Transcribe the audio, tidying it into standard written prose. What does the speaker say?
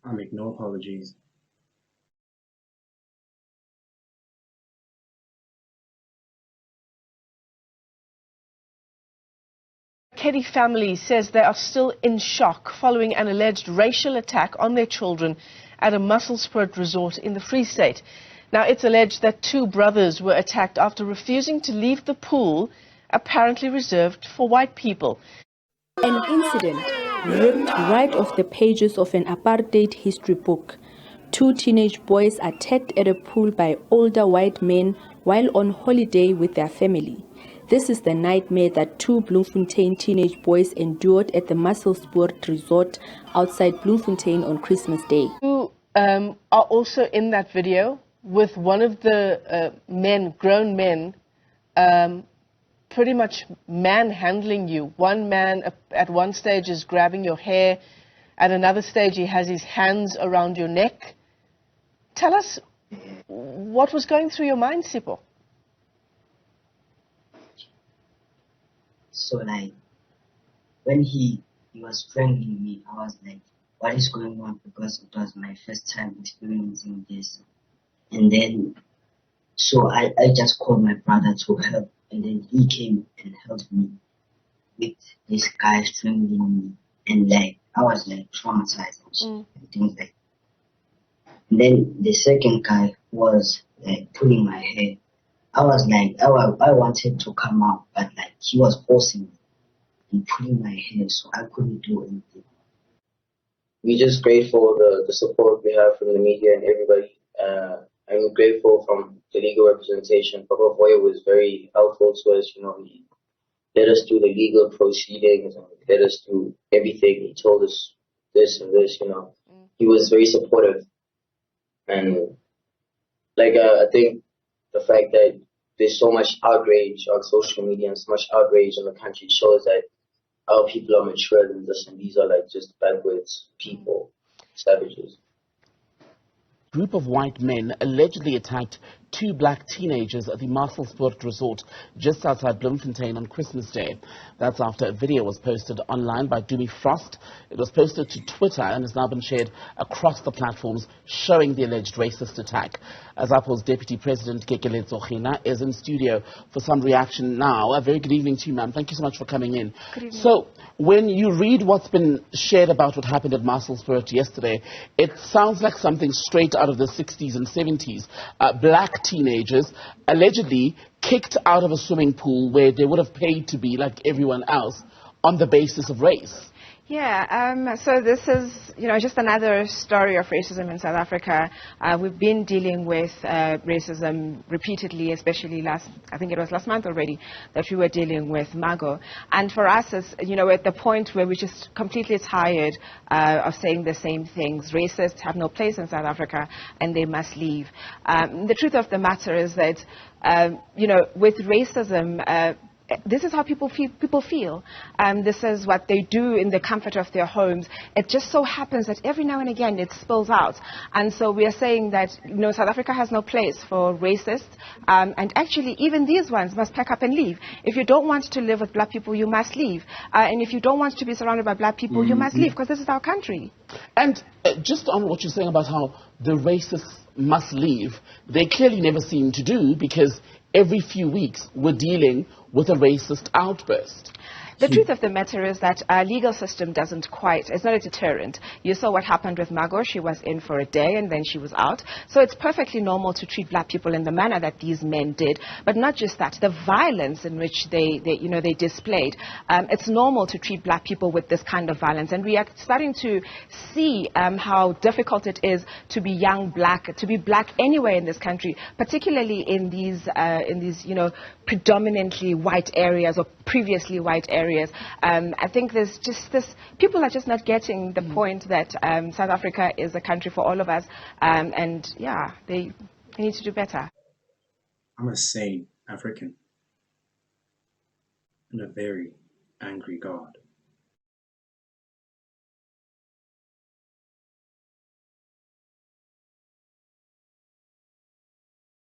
I make no apologies. Keddy family says they are still in shock following an alleged racial attack on their children at a Musselspruit resort in the Free State. Now, it's alleged that two brothers were attacked after refusing to leave the pool, apparently reserved for white people. An incident ripped right off the pages of an apartheid history book. Two teenage boys attacked at a pool by older white men while on holiday with their family. This is the nightmare that two Bloemfontein teenage boys endured at the Musselspruit resort outside Bloemfontein on Christmas Day. Who are also in that video with one of the grown men, pretty much manhandling you. One man at one stage is grabbing your hair. At another stage, he has his hands around your neck. Tell us what was going through your mind, Sipho. So like, when he was strangling me, I was like, what is going on? Because it was my first time experiencing this. And then, so I just called my brother to help. And then he came and helped me with this guy strangling me. And like, I was like traumatized and things like that. And then the second guy was like pulling my hair. I was like, I wanted to come out, but like he was forcing me and pulling my hair, so I couldn't do anything. We're just grateful the support we have from the media and everybody. I'm grateful from the legal representation. Papa Voya was very helpful to us. You know, he led us through the legal proceedings and led us through everything. He told us this and this. You know, he was very supportive, and like I think the fact that there's so much outrage on social media and so much outrage in the country shows that our people are mature than this, and these are like just backwards people, savages. A group of white men allegedly attacked two black teenagers at the Musselspruit resort just outside Bloemfontein on Christmas Day. That's after a video was posted online by Dumi Frost. It was posted to Twitter and has now been shared across the platforms showing the alleged racist attack. Azapo's Deputy President Kekele Zohina is in studio for some reaction now. A very good evening to you, ma'am. Thank you so much for coming in. Good evening. So, when you read what's been shared about what happened at Musselspruit yesterday, it sounds like something straight out of the 60s and 70s. Black teenagers allegedly kicked out of a swimming pool where they would have paid to be like everyone else on the basis of race. Yeah, so this is, just another story of racism in South Africa. We've been dealing with racism repeatedly, especially I think it was last month already, that we were dealing with Mago. And for us, as, at the point where we're just completely tired of saying the same things. Racists have no place in South Africa and they must leave. The truth of the matter is that, with racism, this is how people feel. This is what they do in the comfort of their homes. It just so happens that every now and again it spills out. And so we are saying that South Africa has no place for racists. And actually, even these ones must pack up and leave. If you don't want to live with black people, you must leave. And if you don't want to be surrounded by black people, you must leave, because this is our country. And just on what you're saying about how the racists must leave, they clearly never seem to do, because every few weeks we're dealing with a racist outburst. The truth of the matter is that our legal system doesn't quite, it's not a deterrent. You saw what happened with Mago. She was in for a day and then she was out. So it's perfectly normal to treat black people in the manner that these men did. But not just that, the violence in which they displayed. It's normal to treat black people with this kind of violence. And we are starting to see how difficult it is to be to be black anywhere in this country, particularly in these predominantly white areas or previously white areas. I think there's just this, people are just not getting the point that South Africa is a country for all of us, and yeah, they need to do better. I'm a sane African and a very angry God.